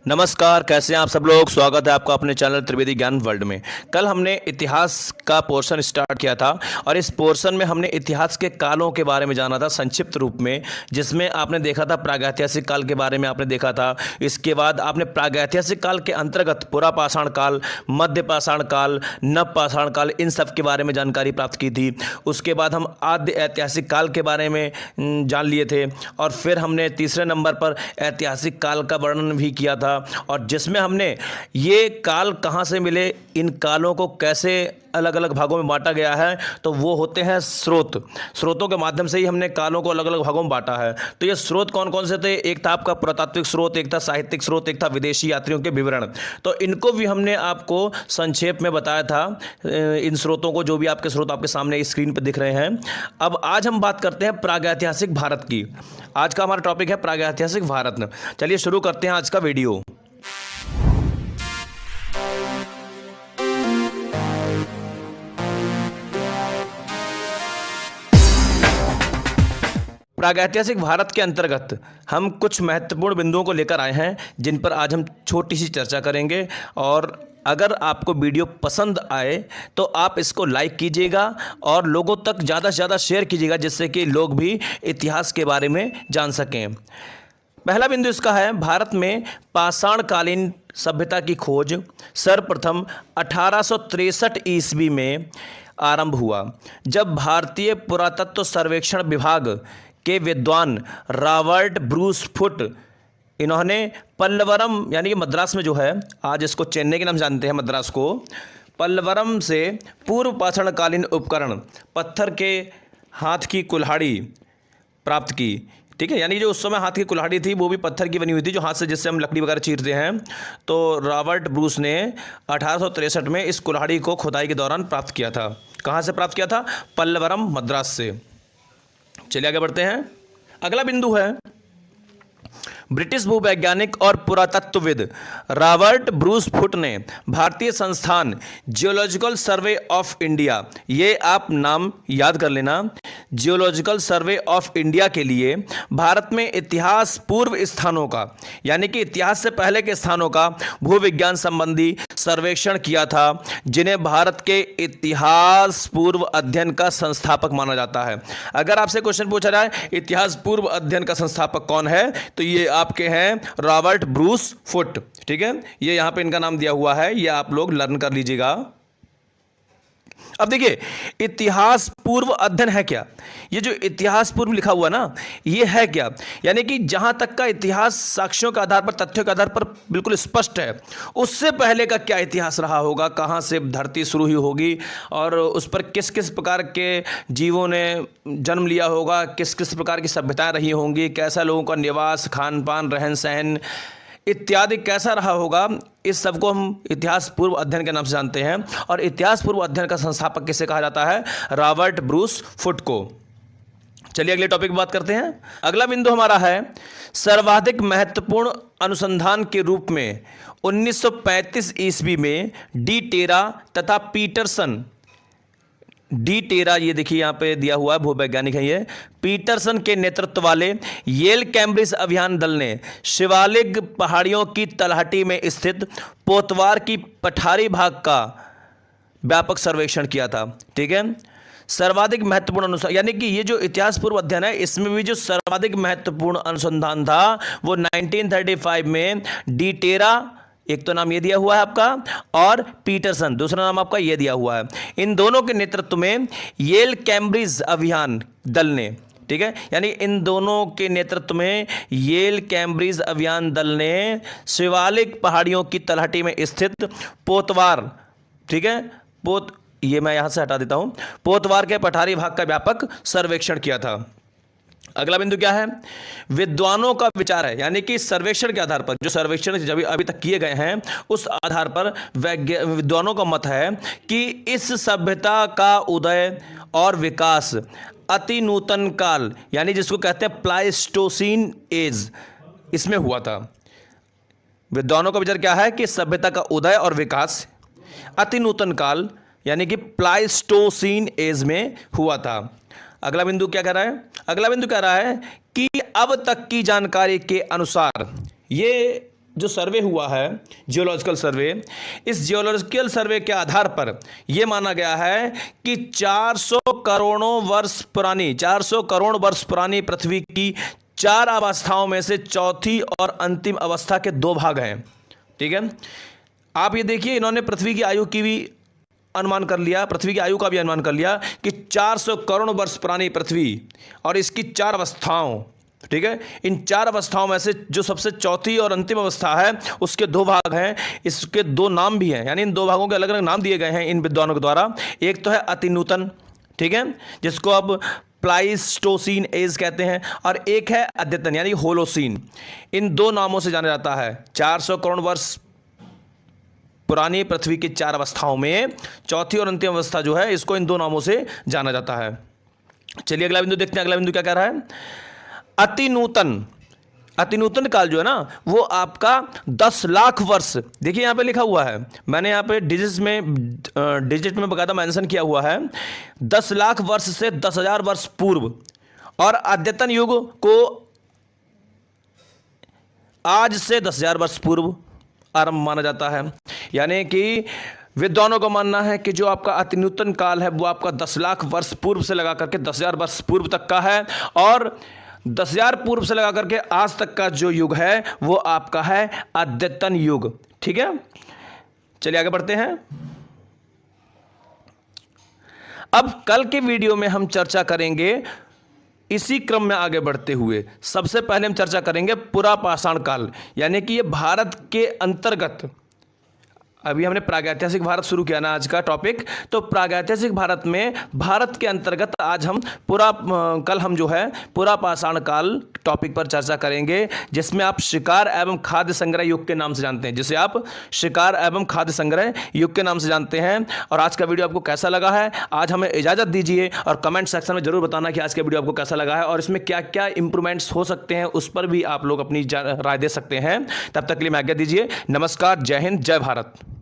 नमस्कार, कैसे हैं आप सब लोग। स्वागत है आपका अपने चैनल त्रिवेदी ज्ञान वर्ल्ड में। कल हमने इतिहास का पोर्शन स्टार्ट किया था और इस पोर्शन में हमने इतिहास के कालों के बारे में जाना था संक्षिप्त रूप में, जिसमें आपने देखा था प्रागैतिहासिक काल के बारे में आपने देखा था। इसके बाद आपने प्रागैतिहासिक काल के अंतर्गत पुरा पाषाण काल, मध्य पाषाण काल, नव पाषाण काल, इन सब के बारे में जानकारी प्राप्त की थी। उसके बाद हम आद्य ऐतिहासिक काल के बारे में जान लिए थे और फिर हमने तीसरे नंबर पर ऐतिहासिक काल का वर्णन भी किया था, और जिसमें हमने ये काल कहाँ से मिले, इन कालों को कैसे अलग अलग भागों में बांटा गया है, तो वो होते हैं स्रोतों के माध्यम से ही हमने कालों को अलग अलग भागों में बांटा है। तो ये स्रोत कौन कौन से थे? एक था आपका पुरातात्विक स्रोत, एक था साहित्यिक स्रोत, एक था विदेशी यात्रियों के विवरण। तो इनको भी हमने आपको संक्षेप में बताया था, इन स्रोतों को, जो भी आपके स्रोत आपके सामने स्क्रीन पर दिख रहे हैं। अब आज हम बात करते हैं प्रागैतिहासिक भारत की। आज का हमारा टॉपिक है प्रागैतिहासिक भारत। चलिए शुरू करते हैं आज का वीडियो। प्रागैतिहासिक भारत के अंतर्गत हम कुछ महत्वपूर्ण बिंदुओं को लेकर आए हैं, जिन पर आज हम छोटी सी चर्चा करेंगे। और अगर आपको वीडियो पसंद आए तो आप इसको लाइक कीजिएगा और लोगों तक ज़्यादा से ज़्यादा शेयर कीजिएगा, जिससे कि लोग भी इतिहास के बारे में जान सकें। पहला बिंदु इसका है, भारत में पाषाणकालीन सभ्यता की खोज सर्वप्रथम 1863 ईस्वी में आरंभ हुआ, जब भारतीय पुरातत्व सर्वेक्षण विभाग के विद्वान रॉबर्ट ब्रूस फुट, इन्होंने पल्लवरम यानी कि मद्रास में जो है, आज इसको चेन्नई के नाम जानते हैं मद्रास को, पल्लवरम से पूर्व पाषाणकालीन उपकरण पत्थर के हाथ की कुल्हाड़ी प्राप्त की। ठीक है, यानी जो उस समय हाथ की कुल्हाड़ी थी वो भी पत्थर की बनी हुई थी, जो हाथ से जिससे हम लकड़ी वगैरह चीरते हैं। तो रॉबर्ट ब्रूस ने 1863 में इस कुल्हाड़ी को खुदाई के दौरान प्राप्त किया था। कहाँ से प्राप्त किया था? पल्लवरम, मद्रास से। चलिए आगे बढ़ते हैं। अगला बिंदु है, ब्रिटिश भूवैज्ञानिक और पुरातत्वविद रॉबर्ट ब्रूस फुट ने भारतीय संस्थान जियोलॉजिकल सर्वे ऑफ इंडिया, ये आप नाम याद कर लेना, जियोलॉजिकल सर्वे ऑफ इंडिया के लिए भारत में इतिहास पूर्व स्थानों का, यानी कि इतिहास से पहले के स्थानों का भूविज्ञान संबंधी सर्वेक्षण किया था, जिन्हें भारत के इतिहास पूर्व अध्ययन का संस्थापक माना जाता है। अगर आपसे क्वेश्चन पूछा जाए इतिहास पूर्व अध्ययन का संस्थापक कौन है, तो ये आपके हैं रॉबर्ट ब्रूस फुट। ठीक है, ये यहां पे इनका नाम दिया हुआ है, ये आप लोग लर्न कर लीजिएगा। अब देखिए, इतिहास पूर्व अध्ययन है क्या? ये जो इतिहास पूर्व लिखा हुआ ना, ये है क्या? यानी कि जहां तक का इतिहास साक्ष्यों के आधार पर, तथ्यों के आधार पर बिल्कुल स्पष्ट है, उससे पहले का क्या इतिहास रहा होगा, कहां से धरती शुरू हुई होगी और उस पर किस किस प्रकार के जीवों ने जन्म लिया होगा, किस किस प्रकार की सभ्यताएं रही होंगी, कैसा लोगों का निवास, खान पान, रहन सहन इत्यादि कैसा रहा होगा, इस सब को हम इतिहास पूर्व अध्ययन के नाम से जानते हैं। और इतिहास पूर्व अध्ययन का संस्थापक किसे कहा जाता है? रॉबर्ट ब्रूस फुट को। चलिए अगले टॉपिक की बात करते हैं। अगला बिंदु हमारा है, सर्वाधिक महत्वपूर्ण अनुसंधान के रूप में 1935 ईस्वी में डी टेरा तथा पीटरसन, डी टेरा ये देखिए यहाँ पे दिया हुआ है, भूवैज्ञानिक है ये, पीटरसन के नेतृत्व वाले येल कैम्ब्रिज अभियान दल ने शिवालिक पहाड़ियों की तलहटी में स्थित पोतवार की पठारी भाग का व्यापक सर्वेक्षण किया था। ठीक है, सर्वाधिक महत्वपूर्ण अनुसंधान, यानी कि ये जो इतिहास पूर्व अध्ययन है, इसमें भी जो सर्वाधिक महत्वपूर्ण अनुसंधान था वो 1935 में डी टेरा, एक तो नाम ये दिया हुआ है आपका, और पीटरसन दूसरा नाम आपका ये दिया हुआ है, इन दोनों के नेतृत्व में येल कैम्ब्रिज अभियान दल ने, ठीक है, यानी इन दोनों के नेतृत्व में येल कैम्ब्रिज अभियान दल ने शिवालिक पहाड़ियों की तलहटी में स्थित पोतवार, ठीक है, ये मैं यहां से हटा देता हूं, पोतवार के पठारी भाग का व्यापक सर्वेक्षण किया था। अगला बिंदु क्या है? विद्वानों का विचार है, यानी कि सर्वेक्षण के आधार पर, जो सर्वेक्षण जब अभी तक किए गए हैं उस आधार पर विद्वानों का मत है कि इस सभ्यता का उदय और विकास अति नूतन काल, यानी जिसको कहते हैं प्लाइस्टोसीन एज, इसमें हुआ था। विद्वानों का विचार क्या है कि सभ्यता का उदय और विकास अति नूतन काल यानी कि प्लाइस्टोसीन एज में हुआ था। अगला बिंदु क्या कह रहा है? अगला बिंदु कह रहा है कि अब तक की जानकारी के अनुसार, ये जो सर्वे हुआ है, जियोलॉजिकल सर्वे, इस जियोलॉजिकल सर्वे के आधार पर यह माना गया है कि 400 करोड़ वर्ष पुरानी पृथ्वी की 4 अवस्थाओं में से चौथी और अंतिम अवस्था के 2 भाग हैं। ठीक है, आप ये देखिए, इन्होंने पृथ्वी की आयु की भी अनुमान कर लिया, पृथ्वी की आयु का भी अनुमान कर लिया कि 400 करोड़ वर्ष पुरानी पृथ्वी और इसकी 4 अवस्थाओं, ठीक है, इन 4 अवस्थाओं में से जो सबसे चौथी और अंतिम अवस्था है उसके 2 भाग हैं, इसके 2 नाम भी हैं, यानी इन 2 भागों के अलग अलग नाम दिए गए हैं इन विद्वानों के द्वारा। एक तो है अति नूतन, ठीक है, जिसको अब प्लाइस्टोसीन एज कहते हैं, और एक है अद्यतन यानी होलोसीन। इन 2 नामों से जाना जाता है। 400 करोड़ वर्ष पुरानी पृथ्वी की 4 अवस्थाओं में चौथी और अंतिम अवस्था जो है, इसको इन 2 नामों से जाना जाता है। चलिए अगला बिंदु देखते हैं। अगला बिंदु क्या कह रहा है? अति नूतन काल जो है ना, वो आपका 10 लाख वर्ष, देखिए यहां पे लिखा हुआ है, मैंने यहां पे डिजिट में बकायदा मेंशन किया हुआ है, 10 लाख वर्ष से 10,000 वर्ष पूर्व, और अद्यतन युग को आज से 10,000 वर्ष पूर्व आरंभ माना जाता है। यानी कि विद्वानों का मानना है कि जो आपका अति नूतन काल है वो आपका 10 लाख वर्ष पूर्व से लगा करके 10,000 वर्ष पूर्व तक का है, और 10,000 पूर्व से लगा करके आज तक का जो युग है वो आपका है अद्यतन युग। ठीक है, चलिए आगे बढ़ते हैं। अब कल के वीडियो में हम चर्चा करेंगे, इसी क्रम में आगे बढ़ते हुए सबसे पहले हम चर्चा करेंगे पुरापाषाण काल, यानी कि ये भारत के अंतर्गत, अभी हमने प्रागैतिहासिक भारत शुरू किया ना आज का टॉपिक, तो प्रागैतिहासिक भारत में भारत के अंतर्गत आज हम कल हम जो है पुरापाषाण काल टॉपिक पर चर्चा करेंगे, जिसमें आप शिकार एवं खाद्य संग्रह युग के नाम से जानते हैं, जिसे आप शिकार एवं खाद्य संग्रह युग के नाम से जानते हैं। और आज का वीडियो आपको कैसा लगा है, आज हमें इजाज़त दीजिए और कमेंट सेक्शन में जरूर बताना कि आज का वीडियो आपको कैसा लगा है और इसमें क्या क्या इंप्रूवमेंट्स हो सकते हैं, उस पर भी आप लोग अपनी राय दे सकते हैं। तब तक के लिए मैं आज्ञा दीजिए। नमस्कार, जय हिंद, जय भारत।